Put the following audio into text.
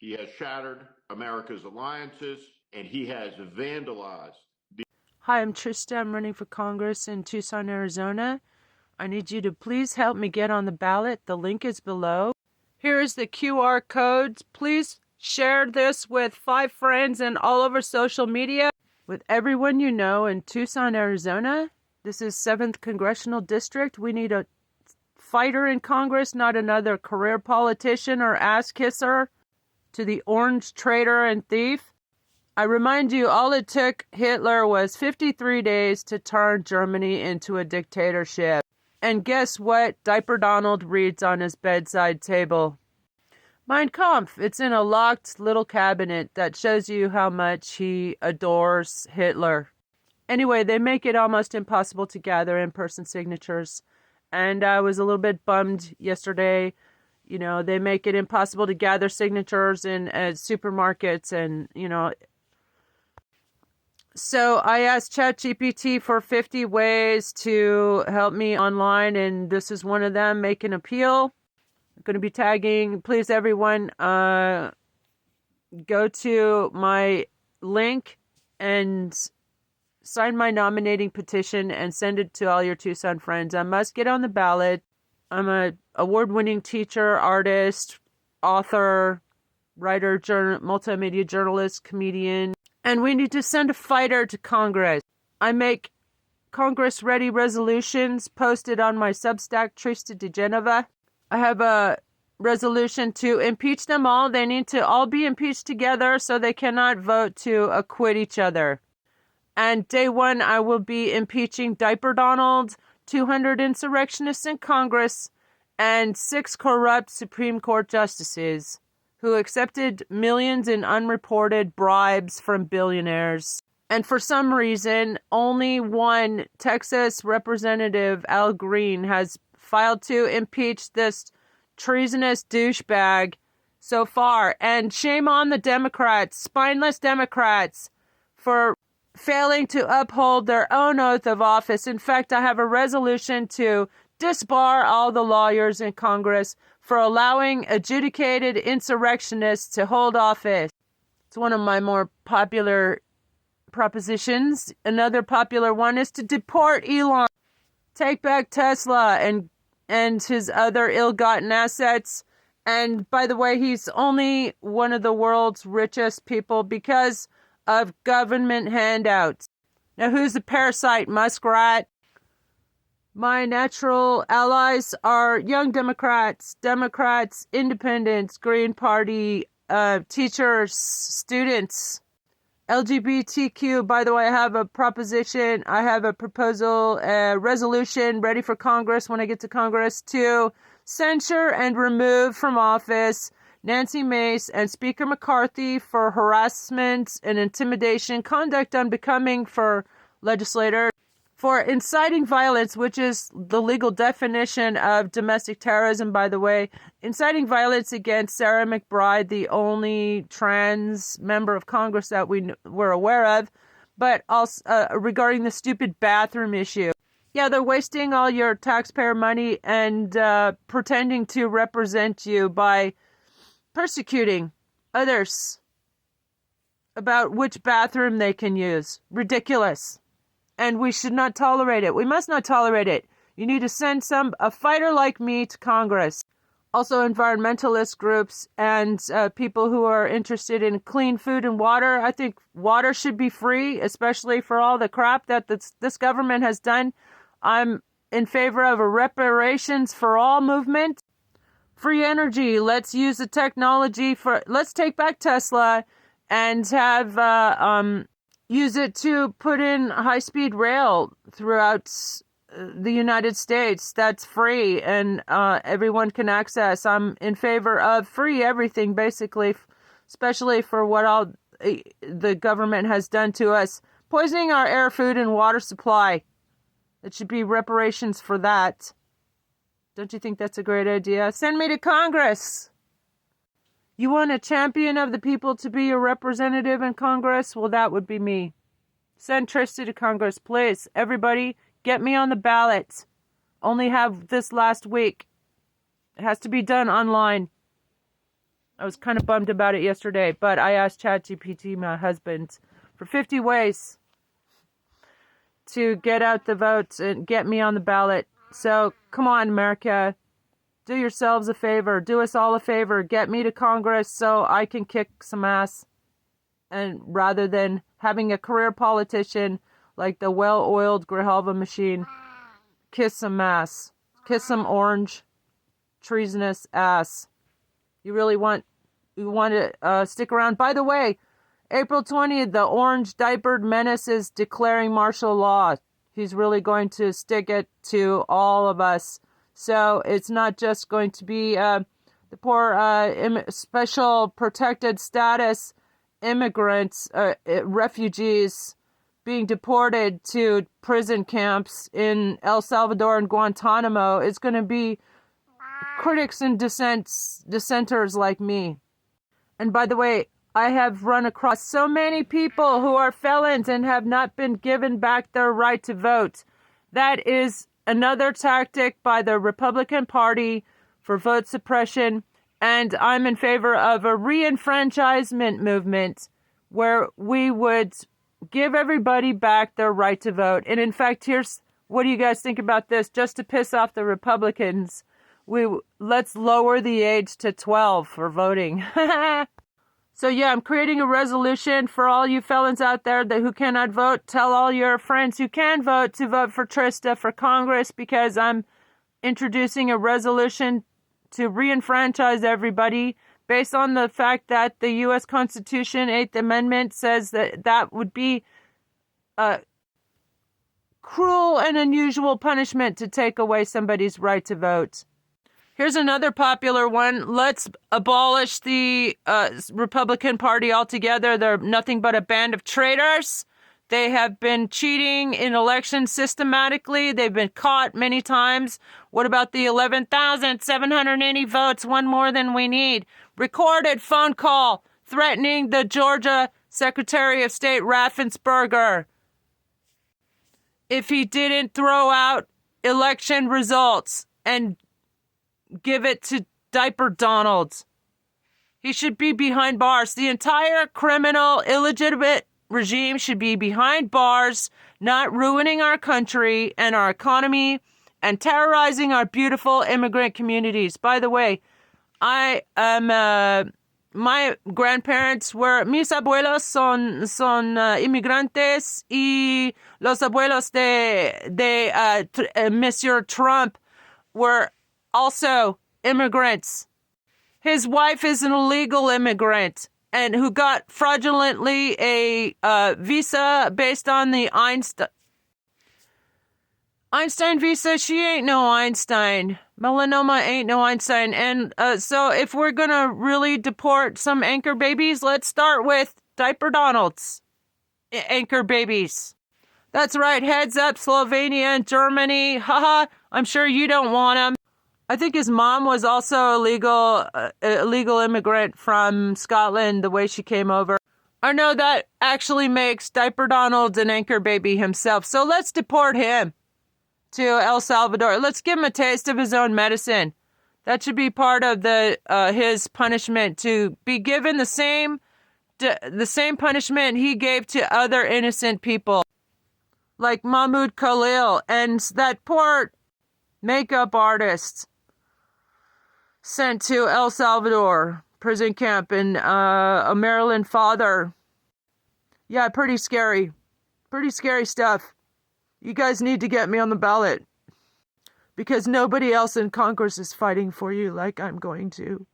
He has shattered America's alliances, and he has vandalized. Hi, I'm Trista. I'm running for Congress in Tucson, Arizona. I need you to please help me get on the ballot. The link is below. Here is the QR code. Please share this with 5 friends and all over social media with everyone you know in Tucson, Arizona. This is 7th Congressional District. We need a fighter in Congress, not another career politician or ass kisser to the orange traitor and thief. I remind you, all it took Hitler was 53 days to turn Germany into a dictatorship. And guess what Diaper Donald reads on his bedside table? Mein Kampf. It's in a locked little cabinet that shows you how much he adores Hitler. Anyway, they make it almost impossible to gather in-person signatures. And I was a little bit bummed yesterday. You know, they make it impossible to gather signatures in supermarkets and, So I asked ChatGPT for 50 ways to help me online, and this is one of them. Make an appeal. I'm going to be tagging. Please, everyone, go to my link and sign my nominating petition and send it to all your Tucson friends. I must get on the ballot. I'm an award-winning teacher, artist, author, writer, multimedia journalist, comedian. And we need to send a fighter to Congress. I make Congress-ready resolutions posted on my Substack, TRISTADIGENOVA. I have a resolution to impeach them all. They need to all be impeached together so they cannot vote to acquit each other. And day 1, I will be impeaching Diaper Donald, 200 insurrectionists in Congress, and 6 corrupt Supreme Court justices who accepted millions in unreported bribes from billionaires. And for some reason, only one Texas representative, Al Green, has filed to impeach this treasonous douchebag so far. And shame on the Democrats, spineless Democrats, for failing to uphold their own oath of office. In fact, I have a resolution to disbar all the lawyers in Congress for allowing adjudicated insurrectionists to hold office. It's one of my more popular propositions. Another popular one is to deport Elon, take back Tesla and his other ill-gotten assets. And by the way, he's only one of the world's richest people because of government handouts. Now, who's the parasite muskrat? My natural allies are young Democrats, independents, Green Party, teachers, students, LGBTQ. By the way, I have a proposition. I have a proposal, a resolution ready for Congress when I get to Congress to censure and remove from office Nancy Mace and Speaker McCarthy for harassment and intimidation, conduct unbecoming for legislators, for inciting violence, which is the legal definition of domestic terrorism, by the way, inciting violence against Sarah McBride, the only trans member of Congress that we were aware of, but also regarding the stupid bathroom issue. Yeah, they're wasting all your taxpayer money and pretending to represent you by persecuting others about which bathroom they can use. Ridiculous. And we should not tolerate it. We must not tolerate it. You need to send a fighter like me to Congress. Also, environmentalist groups and people who are interested in clean food and water. I think water should be free, especially for all the crap that this government has done. I'm in favor of a reparations for all movement. Free energy. Let's use the technology let's take back Tesla and have use it to put in high-speed rail throughout the United States. That's free and everyone can access. I'm in favor of free everything, basically, especially for what all the government has done to us. Poisoning our air, food, and water supply. It should be reparations for that. Don't you think that's a great idea? Send me to Congress. You want a champion of the people to be your representative in Congress? Well, that would be me. Send Trista to Congress, please. Everybody, get me on the ballot. Only have this last week. It has to be done online. I was kind of bummed about it yesterday, but I asked ChatGPT, my husband, for 50 ways to get out the votes and get me on the ballot. So come on, America, do yourselves a favor, do us all a favor, get me to Congress so I can kick some ass. And rather than having a career politician like the well-oiled Grijalva machine, kiss some ass, kiss some orange, treasonous ass. You want to stick around. By the way, April 20th, the orange diapered menace is declaring martial law. He's really going to stick it to all of us. So it's not just going to be the poor special protected status immigrants, refugees being deported to prison camps in El Salvador and Guantanamo. It's going to be critics and dissenters like me. And by the way, I have run across so many people who are felons and have not been given back their right to vote. That is another tactic by the Republican Party for vote suppression. And I'm in favor of a re-enfranchisement movement where we would give everybody back their right to vote. And in fact, what do you guys think about this? Just to piss off the Republicans, let's lower the age to 12 for voting. So yeah, I'm creating a resolution for all you felons out there who cannot vote. Tell all your friends who can vote to vote for Trista for Congress, because I'm introducing a resolution to re-enfranchise everybody based on the fact that the U.S. Constitution, 8th Amendment, says that would be a cruel and unusual punishment to take away somebody's right to vote. Here's another popular one. Let's abolish the Republican Party altogether. They're nothing but a band of traitors. They have been cheating in elections systematically. They've been caught many times. What about the 11,780 votes, one more than we need? Recorded phone call threatening the Georgia Secretary of State Raffensperger if he didn't throw out election results and give it to Diaper Donald. He should be behind bars. The entire criminal, illegitimate regime should be behind bars, not ruining our country and our economy and terrorizing our beautiful immigrant communities. By the way, I am my grandparents were, mis abuelos son inmigrantes, y los abuelos de Monsieur Trump were also immigrants. His wife is an illegal immigrant and who got fraudulently a visa based on the Einstein visa. She ain't no Einstein. Melanoma ain't no Einstein. And so if we're going to really deport some anchor babies, let's start with Diaper Donald's anchor babies. That's right. Heads up, Slovenia and Germany. Haha, I'm sure you don't want them. I think his mom was also a illegal immigrant from Scotland, the way she came over. I know that actually makes Diaper Donald an anchor baby himself. So let's deport him to El Salvador. Let's give him a taste of his own medicine. That should be part of his punishment, to be given the same punishment he gave to other innocent people, like Mahmoud Khalil and that poor makeup artist sent to El Salvador prison camp, and a Maryland father. Yeah, pretty scary stuff. You guys need to get me on the ballot, because nobody else in Congress is fighting for you like I'm going to.